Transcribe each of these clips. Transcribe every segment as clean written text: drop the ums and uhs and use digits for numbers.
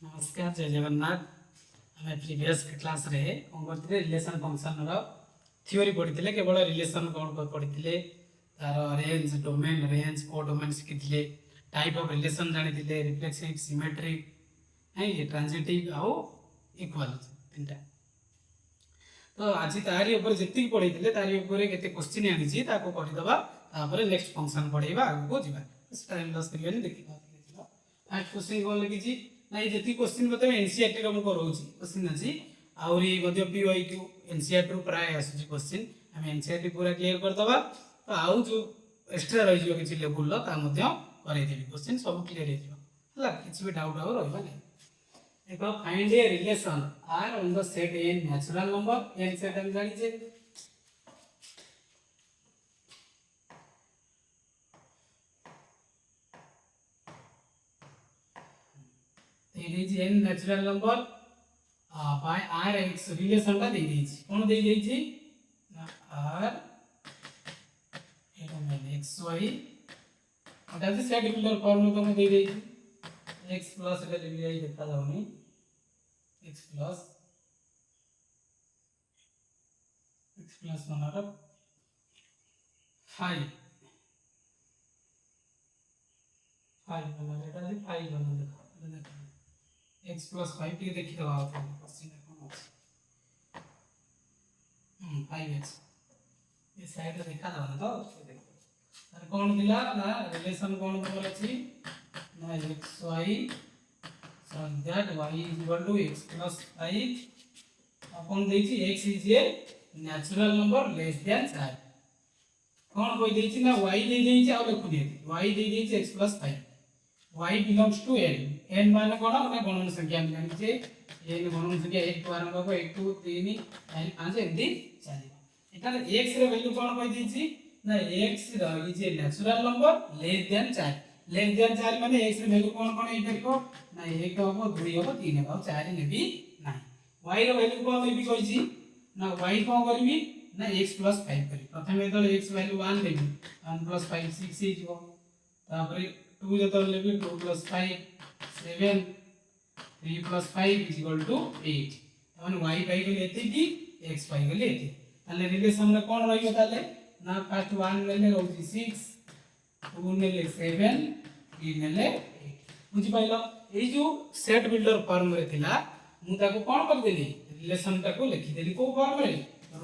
नमस्कार जय जगन्नाथ। आम प्रीवियस क्लास रे कौन करते रिलेशन फंक्शन थ्योरी पढ़ी केवल रिलेशन कौन पढ़ी तार रेंज डोमेन रेंज को डोमेन शिखी टाइप ऑफ रिलेशन जानी रिफ्लेक्सिव सिमेट्रिक है ट्रांजिटिव आउ इक्वल तीन तो आज तारी ऊपर जी पढ़ी तारी ऊपर केते क्वेश्चन आनी करदे नेक्स्ट फंक्शन पढ़ेगा आगू जा टाइम लॉस करियो देखि फर्स्ट क्वेश्चन कौन लिखी ना ये जी क्वेश्चन बताए एनसीईआरटी रो करोची क्वेश्चन अछि आउरी मध्ये पीवाईक्यू एनसीईआरटी रो प्राय आसुची क्वेश्चन हम एनसीईआरटी पूरा क्लियर कर दबा तो आउ जो एक्स्ट्रा रहि जो किछि लेवल लो ता मध्ये करे देबी क्वेश्चन सब क्लियर हे जो हला किछि भी डाउट आउ रहबा नै देखो find a relation R on the set N natural number N set हम जानि जे n natural number by r x relation टा दे देछि कोन दे देछि r एटा में x y एटा से सेट बिल्डर फॉर्म तो दे देछि x प्लस एटा ले जाई देखा जाउनी x प्लस माना 5 माना एटा से 5 माना देखा x plus 5 टी देखि दबा क्वेश्चन कोन अछि 5x ये साइड देखा दबा तो देखो अरे कोन दिला ना रिलेशन कोन बोल अछि ना xy such that y is equal to x plus 5 अपन देछि x is a natural number less than 4 कोन कोइ देछि ना y दे देछि आ लिखु दे y दे देछि x plus 5 y belongs to n n माने कोन माने गणन संख्या हम जानि जे n गणन संख्या 1 2 आरंभ को 1 2 3 4 5 एंदी चली एटा x रे वैल्यू कोन कहि दिछि ना x is a natural number less than 4 माने x रे वैल्यू कोन हे परको ना 1 हो 2 हो 3 हो 4 लेबी ना y रे वैल्यू कोन लेबी कहिछि ना y कोन करबी ना x 5 करी प्रथमे तो x वैल्यू 1 लेबी 1 5 6 हे जिवो तापर 2 जतो लेबी 2 + 5 7 3 + 5 = 8 तमन y पाई गेले एते की x पाई गेले एते ताले रिलेशन रे कोन रहियो ताले ना फर्स्ट 1 लेले रहउची 6 2 नेले 7 3 नेले 8 बुझि पाइलो ए जो सेट बिल्डर फॉर्म रे थिला मु ताको कोन कर देली रिलेशन ताको लिखि देली को फॉर्म रे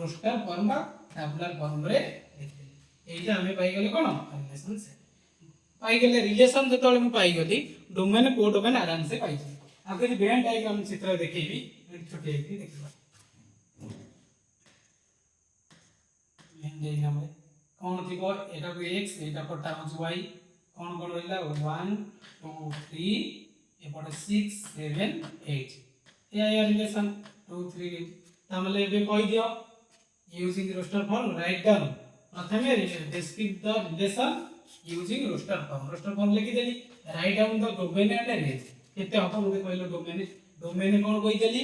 रोस्टर फॉर्म बा टैबुलर फॉर्म रे लिखि देली एटा हमें पाई गेले कोन रिलेशन सेट पाई गेले रिलेशन जतले मु पाई गली डोमेन को डोमेन आराम से पाई छी आगे वेन डायग्राम चित्र देखेबी छोटे एक देखबा वेन डायग्राम रे कोन थिबो एटा को x एटा कोटा हो y कोन कोन रहला 1 2 3 एपटे 6 7 8 या रिलेशन 2 3 तमले बे कहि दियो using roster form write down प्रथमे describe the relation using roster form लिखि देली write down the domain and range केते अपन मुझे कहलो डोमेन कोन कहि देली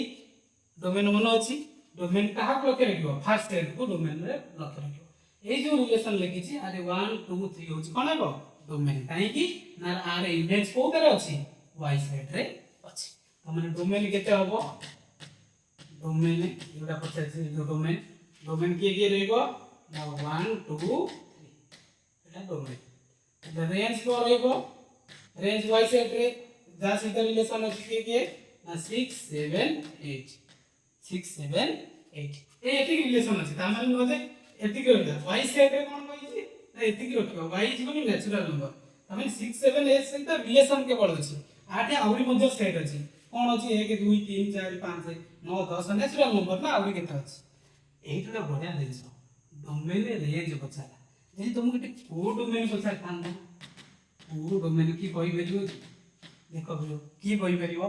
डोमेन मन अछि डोमेन कहा लक्ष्य रखियो फर्स्ट सेट को डोमेन रे लक्ष्य रखियो ए जो रिलेशन लिखि छी अरे 1 2 3 होछि कोन हेबो डोमेन काहे की ना आर इमेज को करे अछि y साइड रे अछि त माने डोमेन केते हबो डोमेन एटा पछे छै डोमेन के रहइबो ना 1 2 3 एटा डोमेन the range को रहइबो रेंज y सेट रे जा सहित रिलेशन अछि के ना 6 7 8 6 7 8 ए एति रिलेशन अछि ता माने होते एति करबा y सेट रे कोन कहि ना एति रखिबो y is cone natural number तमे 6 7 8 सहित रिलेशन के पड़ अछि आठे आउरी मध्ये सेट अछि कोन अछि 1 2 3 4 5 9 10 नेचुरल नंबर ना आउरी केते अछि एइटुला बढ़िया दिस डोमेन रेंज पछाला जे तुम के को डोमेन पछा थान को डोमेन की कहि परिबो देखो बिलो की कहि परिबो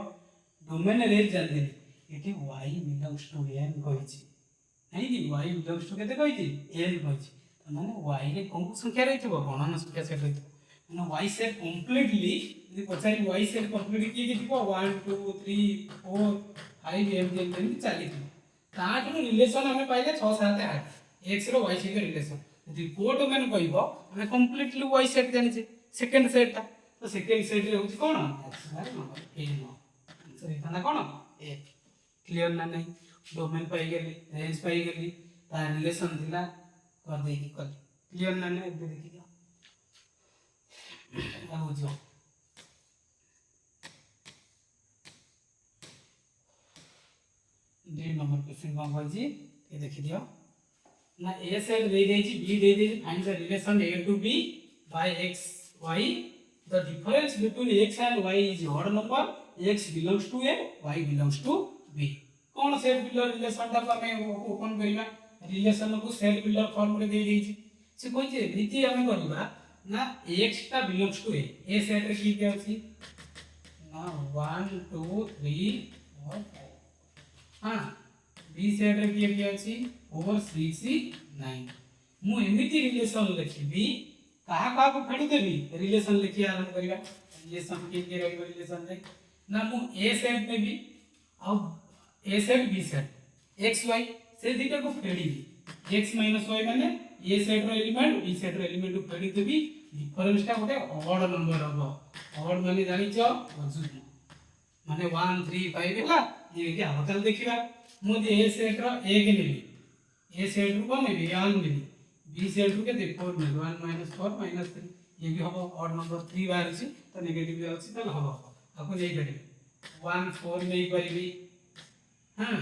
डोमेन रेंज जान दे एठी y बिलोंग्स टू n कहि छी नै कि y बिलोंग्स टू केते कहि छी n कहि छी त माने y रे कोन संख्या रहितबो गणन संख्या सेट रहितबो माने y सेट कंप्लीटली यदि पछारी y सेट कंप्लीटली की दिबो 1 2 3 4 5 एम चली ताठ रिलेशन हमें पाइले 6 7 8 x रो y सेट रिलेशन यदि को डोमेन कहबो हमें कंप्लीटली y सेट जानि छै सेकंड सेट ता तो सेकंड सेट रे होछि कोन नेचुरल नंबर ए नो आंसर इतना कौन ए क्लियर ना नहीं डोमेन पाई गेली रेंज पाई गेली ता रिलेशन थिला कर दे की कर क्लियर ना नहीं दे देखि दियो आ बुझो डी नंबर क्वेश्चन कौन भाई जी ये देखि दियो ना ए सेट दे दे जी बी दे दे find the relation a to b by x y the difference between x and y is odd number x belongs to a y belongs to b कौन सेट बिल्डर रिलेशन टा हमें open करिबा relation को set builder form रे दे देछि से कोइ जे रीति हमें करिबा ना x टा बिलोंग्स टू ए सेट रे की अछि ना 1 2 3 4 हां बी सेट रे की अछि 4 6 9 मु एमिति रिलेशन लिखिबी कहा कहा को फेडी देबी रिलेशन लिखि आरंभ करिबा रिलेशन के रहइबो रिलेशन रे ना मु ए सेट नेबी आ A set B set x y से दिटा को फेडी x y माने ए सेट रो एलिमेंट बी सेट रो एलिमेंट को फेडी देबी डिफरेंस टा गोटे ऑड नंबर हबो ऑड माने जानि छ अजुत माने 1 3 5 होला ये के हम कल देखिबा मु जे ए सेट रो 1 नेबी ए सेट रो कोन नेबी 1 नेबी बी सेट रो के दे 4 नेबी 1 4 3 ये भी हबो ऑड नंबर 3 बाहर छी तो नेगेटिव अछि त हबो आपको नहीं करी 1 4 नहीं परिबी हां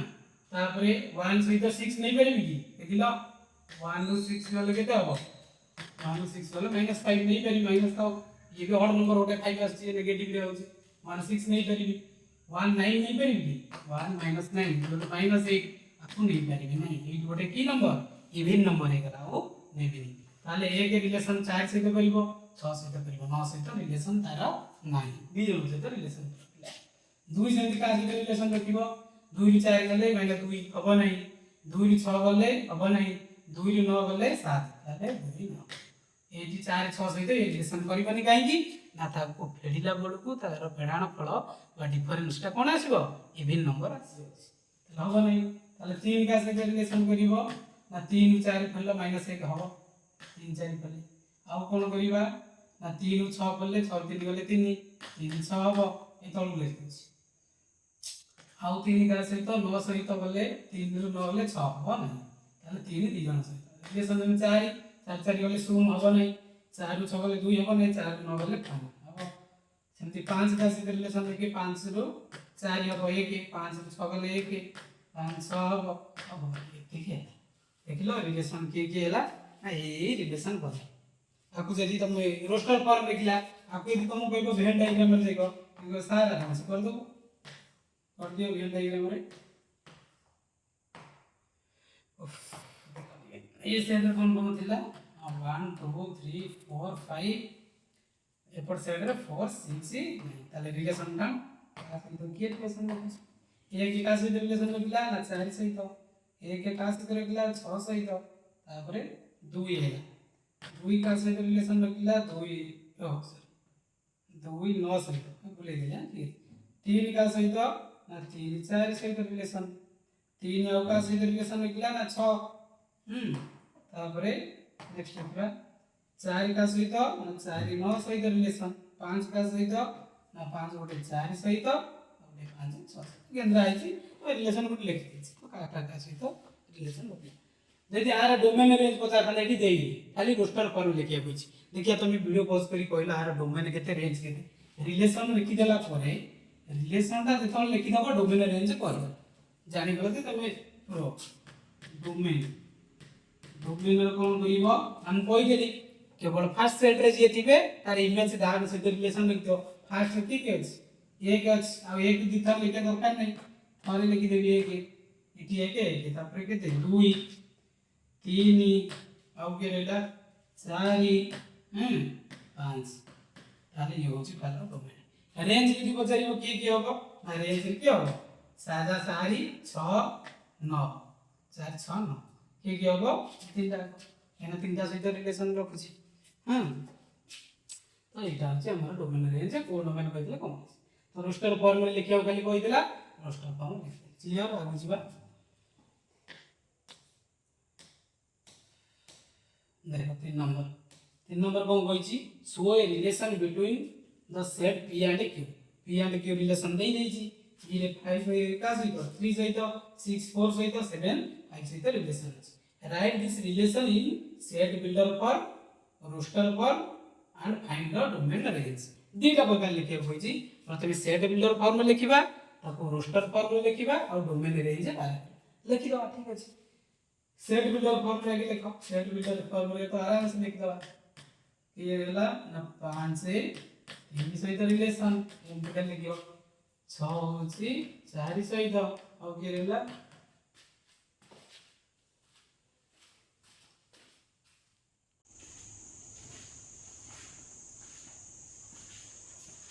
तापरे 1 सहित 6 नहीं परिबी की देखिलो 1 नु 6 वाले केते हबो 1 नु 6 वाले -5 नहीं परिबी माइनस तो ये भी ऑड नंबर होटे 5 आछि नेगेटिव रे होछि 1 6 नहीं परिबी 1 9 नहीं परिबी 1 -9 बोले -8 आपको नहीं परिबी नहीं ये गोटे की नंबर इवन नंबर हे गला ओ नेबी ताले ए के रिलेशन 4 से तो परिबो 6 से तो परिबो 9 से तो रिलेशन तारा नाही बी जन से तो रिलेशन दुई से का रिलेशन रखिबो 2 रि 4 गले माने 2 हबो नहीं 2 रि 6 गले हबो नहीं 2 रि 9 गले 7 ताले 2 9 ए जी 4 6 सहित ए रिलेशन करबनी काहे की ना ताको फेडिला बळकू तार फेडाण फल बा डिफरेंस टा कोन आसीबो इवन नंबर आसीबो ताले हबो नहीं ताले 3 का से रिलेशन करिवो ना 3 4 फल -1 हबो 3 4 फल आउ कोन करिवा ना 3 6 फल 6 3 गले 3 3 6 हबो ए तळु लेखिछि आउ 3 का सहित 9 सहित गले 3 रु 9 गले 6 हबो नहीं ताले 3 दी जन सहित रिलेशन 4 4 4 गले 0 हबो नहीं 4 रु 6 गले 2 हबो नहीं 4 रु 9 गले 5 हबो सेमति 5 का सहित रिलेशन लेके 5 रु 4 हबो 1 5 रु 6 गले 1 5 6 हबो हबो ठीक है देखिलो रिलेशन के हैला ना ए रिलेशन बने आपको यदि तुम रोस्टर फॉर्म लिखला आपको यदि तुम कहबो वेन डायग्राम रे देखो इनको सारा हम से कर दो कर दियो वेन डायग्राम रे ये सेंटर कौन कौन थिला 1 2 3 4 5 एपर साइड रे 4 6 ताले रिलेशन का तो के रिलेशन एक के का से रिलेशन लिखला ना 4 सहित एक के का से लिखला 6 सहित तापरे 2 है 2 का से रिलेशन लिखला 2 2 9 सहित भूले दिया 3 का सहित ना 3 4 सहित रिलेशन 3 का सहित रिलेशन लिखला ना 6 तापरे नेक्स्ट लिखला 4 का सहित ना 4 9 सहित रिलेशन 5 का सहित ना 5 गोटे 4 सहित गोटे 5 6 केंद्र आइछि रिलेशन को लिख दिछि तो का सहित रिलेशन होबे यदि आर डोमेन रेंज पचा खाली एठी देई खाली रोस्टर फॉर्म लिखिया कुछ देखिया तुम वीडियो पॉज करी कहला आर डोमेन केते रेंज केते रिलेशन लिखि देला परे रिलेशन ता जतन लिखि दबो डोमेन रेंज कर जानि गलो जे तमे प्रो डोमेन डोमेन रे कोन करिवो हम कोइ गेली केवल फर्स्ट सेट रे जे थिबे तार इमेज दान से रिलेशन लिख दो फर्स्ट ठीक है एक आ एक दिथा लिखे दरकार नहीं मारे लिखि देबी एक इटी एक तापर केते 2 3 आउ के रेला 4 5 ताले यो होची फाला डोमेन रेंज यदि पचारिबो के होबो ना रेंज के होबो सादा 4 6 9 4 6 9 के होबो तीनटा एना तीनटा सहित रिलेशन रखुची हां तो एटा छै हमर डोमेन रेंज को डोमेन कहले कोन तो रोस्टर फॉर्म में लिखियो खाली कहि देला रोस्टर फॉर्म क्लियर आ बुझबा देखो 3 नंबर कोन कहिची show a relation between the set p and q relation दे देची ये 5 का सहित 3 सहित 6 4 सहित 7 5 सहित रिलेशन अछि write this relation in set builder for roster for and find the domain range दीटा प्रकार लिखे होइछि प्रथमे सेट बिल्डर फॉर्म में लिखिबा ताको रोस्टर फॉर्म में लिखिबा और डोमेन रेंज लिखि दवा ठीक अछि सेट बिल्डर फॉर्म में आगे लिखो सेट बिल्डर फॉर्म में तो आराम से लिख दवा ये होला ना 5 से 3 सहित रिलेशन एंड लिखियो 6 होछि 4 सहित और के रहला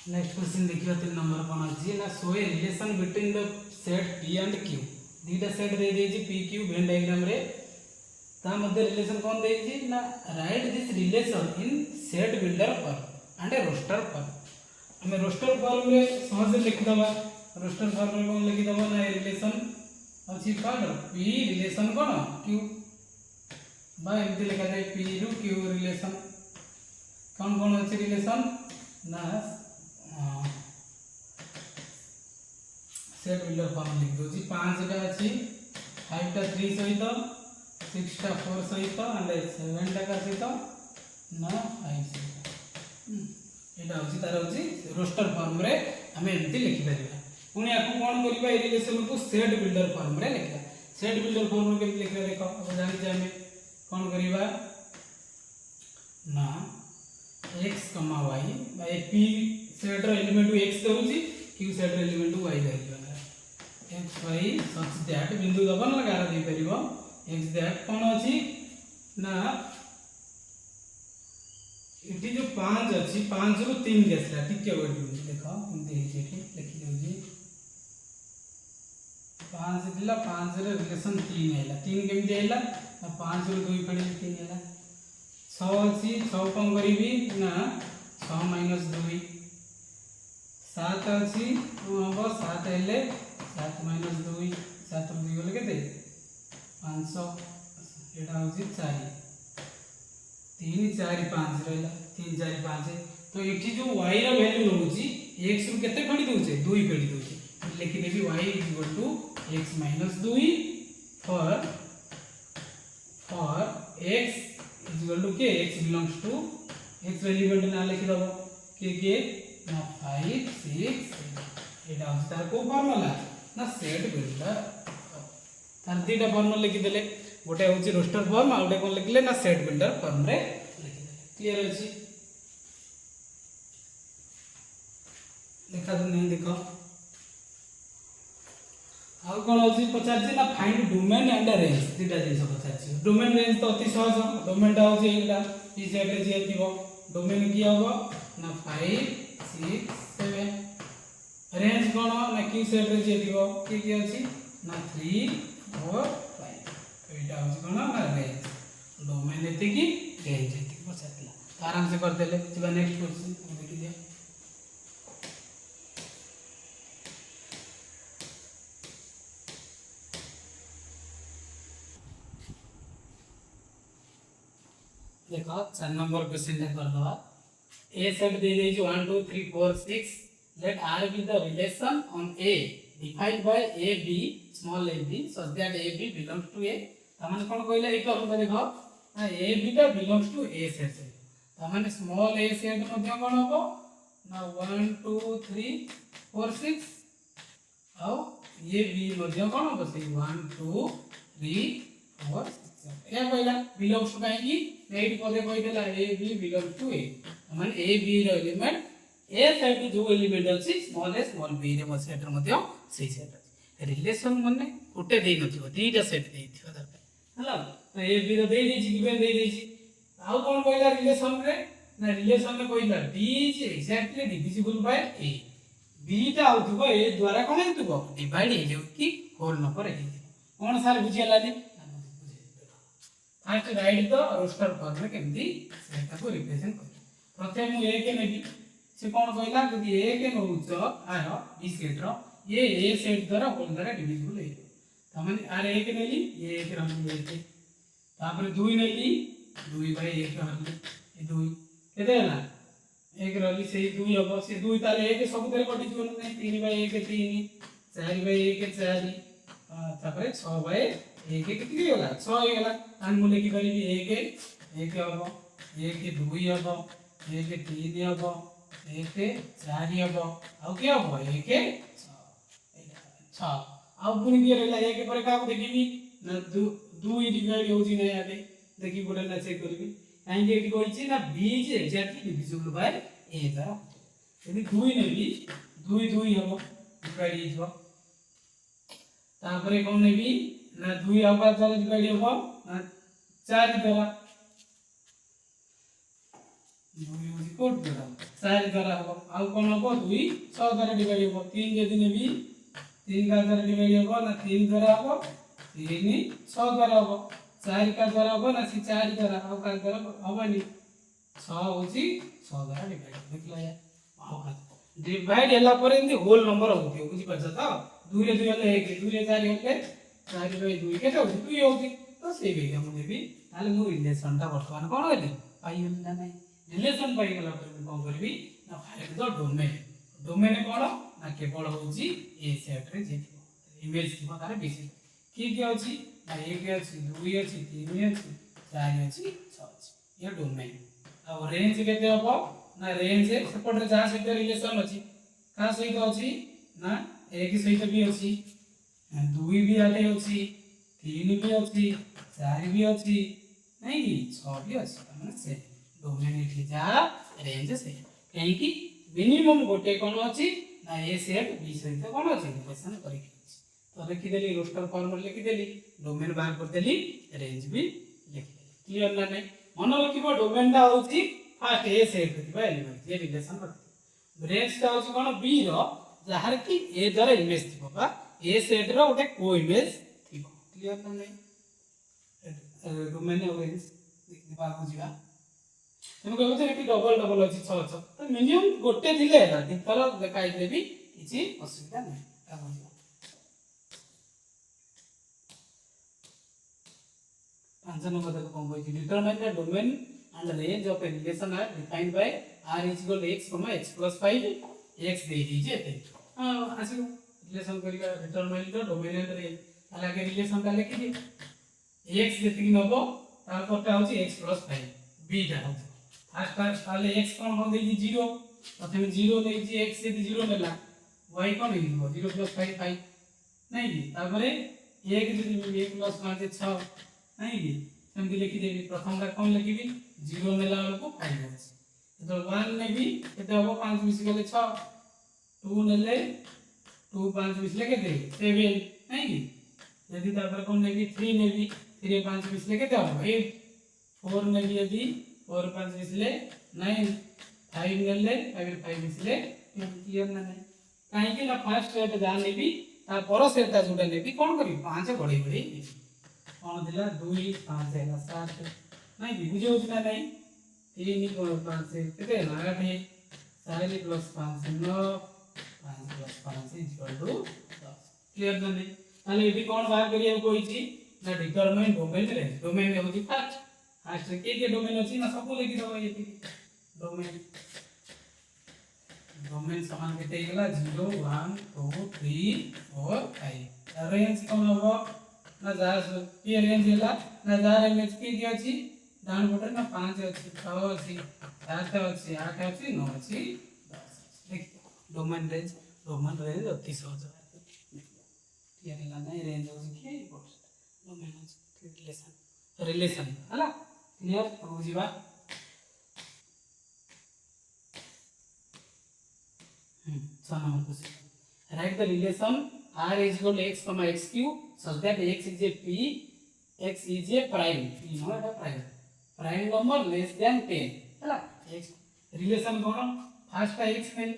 नेक्स्ट क्वेश्चन देखियो 3 नंबर कोन अछि ना show a relation between the set P and Q दीटा सेट दे देछि P Q वेन डायग्राम रे ता मध्य रिलेशन कोन देछि ना write this relation in set builder form and roster form हमें रोस्टर फॉर्म रे सहज लिख दबा रोस्टर फॉर्म रे कोन लिख दबा ना रिलेशन अछि कोन P रिलेशन कोन Q बा एमति लिखा जाय P रु Q रिलेशन कोन कोन अछि रिलेशन ना सेट बिल्डर फॉर्म लिख दो जी 5 टा अछि 5 टा 3 सहित 6 टा 4 सहित एंड 7 टा का सहित ना 5 सहित एटा होची तार होची रोस्टर फॉर्म रे हमें एमती लिखि परिबा पुनी आकु कोन करबा ए रिलेशन को सेट बिल्डर फॉर्म रे लिखला सेट बिल्डर फॉर्म रे केमती लिखला देखो अब जानि जे हमें कोन करबा ना x, y by p set रो एलिमेंट x धरुची q सेट रो एलिमेंट y धरिबा x y सच दैट बिंदु दबन लगा दे परिबो x दैट कोन अछि ना इटी जो 5 अछि 5 रु 3 गेसला टिके वेट देखो एमती हे ठीक लिखि दउ जी 5 दिला 5 रे रिलेशन 3 हैला 3 केमती हैला 5 रु 2 पड़ी 3 हैला 6 अछि 6 कम करिवि ना 6 - 2 7 अछि हो 7 हेले 7 - 2 7 रु 2 होले केते 500 एटा होची 4 3 4 5 रहला 3 4 5 तो एठी जो y रा वैल्यू रहउची x रु केते फेडी दउचे 2 फेडी दउचे लिखि देबी y = x - 2 for x = के x belongs to x element ना लिखि दबो के ना 5 6 एटा तार को फार्मूला ना सेट बिल्डर तार दीटा फॉर्मूला लिखि देले गोटे होची रोस्टर फॉर्म आ गोटे कोन लिखले ना सेट बिल्डर फॉर्म रे लिखि देले क्लियर अछि देखा तो नहीं देखो आउ कोन होची पचारची ना फाइंड डोमेन एंड रेंज दीटा जिंस पचारची डोमेन रेंज तो अति सहज डोमेन टा होची एटा ई सेट रे जे थिबो डोमेन की होबो ना 5 6 7 रेंज कोन ना की सेट रे जे थिबो की अछि ना 3 4 5 एटा होची कोन ना रेंज डोमेन एते की रेंज एते पचारला तो आराम से कर देले जिबा नेक्स्ट क्वेश्चन देखि दिया देखो 4 नंबर क्वेश्चन ले कर दवा a सेट दे दे 1 2 3 4 6 let r be the relation on a defined by a b small a b such that a b belongs to a तमन कोन कहले एक और देखो a b टा belongs to a सेट तमन स्मॉल a सेट मध्ये कोन हो ना 1 2 3 4 6 आओ ये b मध्ये कोन हो से 1 2 3 4 या कहला बिलोंग्स टू काहेकी नेट पदे कहि देला a b belongs to a मन a b रो एलिमेंट a सेट जो एलिमेंट अछि स्मॉल a स्मॉल b रे म सेट मध्ये सही सेट अछि रिलेशन माने उटे देई नथिबो दीटा सेट देइथिबो दरकार हला तो a b रो देई देछि गिवन देई देछि आउ कोन कहला रिलेशन रे ना रिलेशन में कहला d is exactly divisible by a b टा आउथिबो a द्वारा कोन हेतुबो डिवाइड हे जो कि होल नंबर हे कोन सार बुझियला दी first write the roster form में केमती सेटा को रिप्रेजेंट कर प्रथम मु a के नेबी से कोन कहला यदि a के नउच आरो b सेट रो ये a सेट द्वारा होल द्वारा डिविजिबल हे त माने आर a के नेली a के रहली ए तापर 2 नेली 2/1 रहली ए 2 केते हला 1 रहली से 2 हबो से 2 ताले 1 सब तरे कटि जलो नै 3/1 3 4/1 4 तापर 6/1 केते गेला 6 हे गेला आन मु लेखि परिबी 1 1 हबो 1 2 हबो 1 3 हबो 1 4 हबो आउ के हबो 1 6 आउ पुनी दिए रहला 1 पर का देखिबी ना 2 डिवाइड होउची ना याते देखि गोटे ना चेक करबी काहे के एठी कहछि ना b is exactly divisible by a दा यदि 2 नेबी 2 2 हबो डिवाइड हिजबो तापरे कोन नेबी ना 2 आउका द्वारा डिवाइड हबो ना 4 द्वारा 2 होजी कोड द्वारा 4 द्वारा हबो आउ कोन हबो 2 6 द्वारा डिवाइड हबो 3 यदि नेबी 3 का द्वारा डिवाइड हबो ना 3 द्वारा हबो 3 6 द्वारा हबो 4 का द्वारा हबो ना 4 द्वारा आउ का द्वारा हबनी 6 होजी 6 द्वारा डिवाइड देखला या आउ का डिवाइड होला पर इनदी होल नंबर होती बुझी परछ त 2 रे 2 हले 1 2 रे 4 हले 4/2 केते होती 2 होती तो सेई बे हम देबी ताले मु रिलेशन ता वर्तमान कोन होले पाई होली ना नहीं रिलेशन पाई गेला पर कोन करबी ना फाइंड द डोमेन डोमेन कोन ना केवल होजी ए सेट रे जेथिबो इमेज थिबो तारे बेसी की अछि ना 1 अछि 2 अछि 3 अछि 4 अछि 6 अछि ये डोमेन अब रेंज केते हबो ना रेंज सेपट रे जा सहित रिलेशन अछि का सहित अछि ना 1 सहित भी अछि 2 भी आटे अछि 3 भी अछि 4 भी अछि नहीं 6 भी अछि माने से डोमेन एठी जा रेंज से कहीं की मिनिमम गोटे कोन अछि ना ए सेट बी सहित कोन अछि रिलेशन करि तो लिखि देली रोस्टर फॉर्मूला लिखि देली डोमेन बाहर कर देली रेंज भी लिखि देली क्लियर ना नहीं मन रखिबो डोमेन दा होची फर्स्ट ए सेट दिबा एलिमेंट जे रिलेशन रखि रेंज दा होची कोन बी रो जहार की ए द्वारा इमेज थिबो बा ए सेट रो ओटे को इमेज थिबो क्लियर ना नहीं डोमेन और रेंज दिबा बुझिबा तुम कहबो जे एटी डबल डबल अछि 6 6 तो मिनिमम गोटे दिले ना दिथर देखाइ देबी किछि असुविधा नहीं का बुझिबा 5 नंबर तक कौन बोली determine the domain and range of a relation are defined by r is equal to x, x plus 5 x दे दीजिए थे आसी रिलेशन करिया determine the domain and range ताला के रिलेशन का लिखि दी x जेतिक नबो तार परटा होची x plus 5 b टा होची फर्स्ट ताले x कोन हो देली 0 प्रथमे 0 देई जी x से 0 लेला y कोन हिबो 0 plus 5 5 नहीं दी तापरे 1 जदी 1 plus 5 6 नहीं भी सेमती लिखि देबी प्रथम ता कोन लिखिबी 0 नेला को 5 अछि तो 1 ने भी केते हो 5 मिस गेले 6 2 नेले 2 5 मिस लेके दे 7 नहीं भी यदि ता पर कोन नेबी 3 नेबी 3 5 मिस लेके दे 8 4 नेबी यदि 4 5 मिस ले 9 5 नेले 5 मिस ले क्लियर ना नहीं काहे कि ना फर्स्ट सेट जा नेबी ता पर सेट ता जोडा नेबी कोन करी 5 बढ़ी बढ़ी कौन दिला 2 5 है 7 नहीं भी बुझे उतना नहीं 3 को 5 से कितने ना 8 है 4 प्लस 5 से 9 5 plus 5 is equal to 10 clear ना नहीं ताले एठी कौन बाहर करिया कोई छी ना डिटरमाइन डोमेन रेंज डोमेन में होती फर्स्ट के डोमेन अछि ना सब लेखि दो ये डोमेन डोमेन समान केते गेला 0 1 2 3 4 5 रेंज कौन होबो ना जा के रेंज होला ना जा रेंज के दिया छी डाउन बटन ना 5 अछि 6 अछि 7 अछि 8 अछि 9 अछि 10 देख डोमेन रेंज अति सहज क्लियर होला नहीं रेंज होछि के डोमेन रिलेशन हला क्लियर बुझिबा number question write the relation r is equal to x comma x cube such that x is a p x is a prime p not a prime number less than 10 हला x relation कोन first x में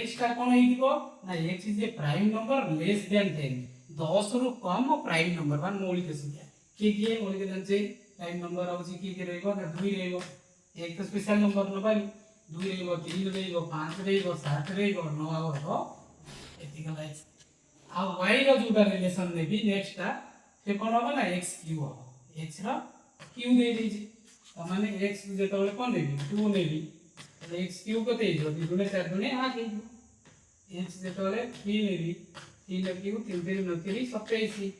x का कोन हिदिबो ना x is a prime number less than 10 10 रु कम prime number one मौलिक संख्या के मौलिक संख्या प्राइम नंबर आउची के रहइबो ना 2 रहइबो एक तो स्पेशल नंबर न बानी 2 रहइबो 3 रहइबो 5 रहइबो 7 रहइबो 9 आबो एथिकल x आ y रो जुटा रिलेशन ने भी नेक्स्ट ता से कोन हो ना x क्यूब हो x रो क्यूब दे दीजिए त माने x जेतोले कोन नेबी 2 नेबी त x क्यूब कते हो 2 4 2 8 x जेतोले 3 नेबी 3 रखियो 3 3 29 27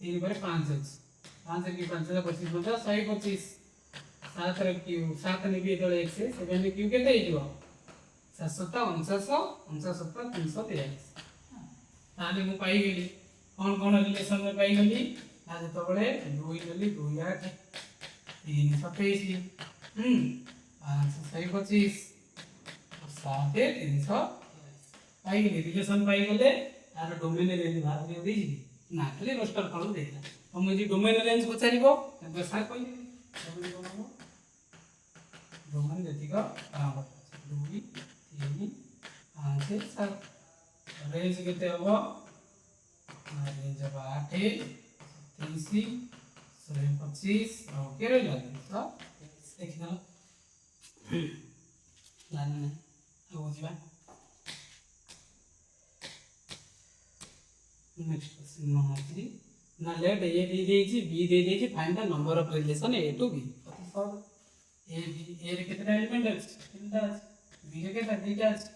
3 पर 5 अछि 5 की 5 25 मतलब 125 7 रखियो 7 ने भी तो एक से 7 ने क्यू केते हिजो 749 59 343 ताले मु पाई गेली कोन रिलेशन में पाई गेली आज तो बळे 2 गेली 2 8 3 27 5 25 7 300 पाई गेली रिलेशन पाई गेले आर डोमेन रेंज बाहर दे दी ना खाली रोस्टर करू देला तो मुझे डोमेन रेंज पचारिबो तो सर कोइ डोमेन जति का काम 2 3 5 7 रेंज केते हबो रेंज 8 30 25 ओके रे लागे तो देखि ना जाने हो जीवा नेक्स्ट क्वेश्चन नंबर 3 ना लेट ए दे देछि बी दे देछि find the number of relation A to B अति सहज ए बी ए रे केते एलिमेंट अछि तीनटा अछि बी रे केते दुईटा अछि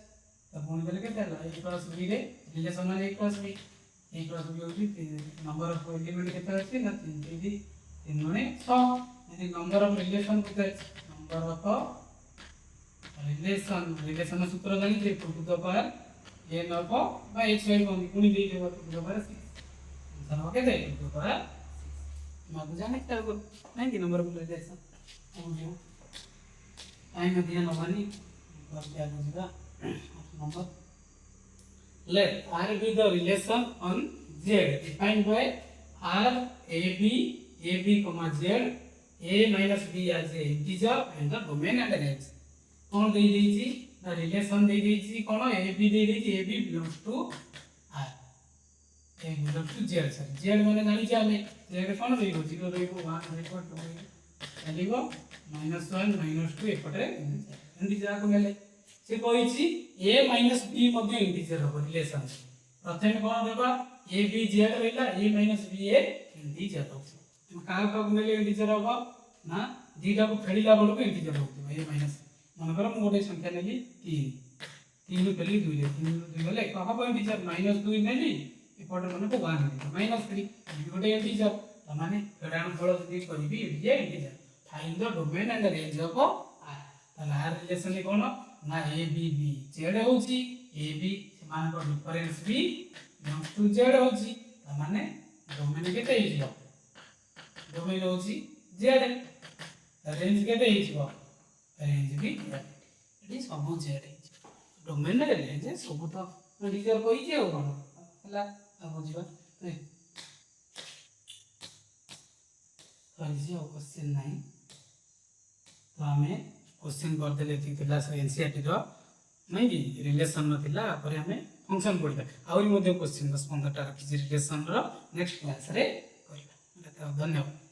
त गुण देले केते होला a प्लस b रे रिलेशन में a प्लस b होछि नंबर ऑफ एलिमेंट केते अछि ना 3 3 3 गुणे 6 यदि नंबर ऑफ रिलेशन केते अछि नंबर ऑफ रिलेशन सूत्र जानि जे two to the power n of by x y कोन गुणी दे देबो two to the power 6 answer okay दे टू टू द पावर मागु जाने क्या को नहीं कि नंबर ऑफ रिलेशन हो गयो टाइम दिया नबानी और क्या बुझिबा number let R be the relation on Z defined by R AB comma Z a minus b as a integer and the domain and range कौन दे देछि द रिलेशन दे देछि कोन ab दे देछि ab belongs to R a belongs to Z sir Z माने जानि छै हमें Z कोन रहइबो 0 रहइबो 1 रहइबो 2 रहइबो -1 -2 एपटे integer को गेले से कहिछि a minus b मध्ये इंटीजर हो रिलेशन प्रथम कोन देबा a b z रहला a minus b a integer हो हम का नेले इंटीजर होबा ना दीटा को फेडिला बड़ को इंटीजर होतो a minus मन कर हम गोटे संख्या नेली 3 3 फेली 2 ले 3 2 गले का हबो इंटीजर -2 नेली एपटे मन को 1 नेली -3 गोटे इंटीजर त माने फेडान फल जदी करबी ये integer find the domain and range of r त r रिलेशन ले कोन ना ए बी बी जेड होची ए बी समान को difference B belongs to Z होची त माने डोमेन केते हिजो डोमेन होची जेड रेंज केते हिजो रेंज भी एटी सब जेड डोमेन रे रेंज सब तो इंटीजर कोइ जे हो हला अब बुझिबा कहिजे क्वेश्चन नाही तो हमें क्वेश्चन कर देले थिला से एनसीईआरटी रो नहीं कि रिलेशन नथिला पर हमें फंक्शन पढिबा आउरी मध्ये क्वेश्चन 10 15 टा रखि रिलेशन रो नेक्स्ट क्लास रे करिबा धन्यवाद।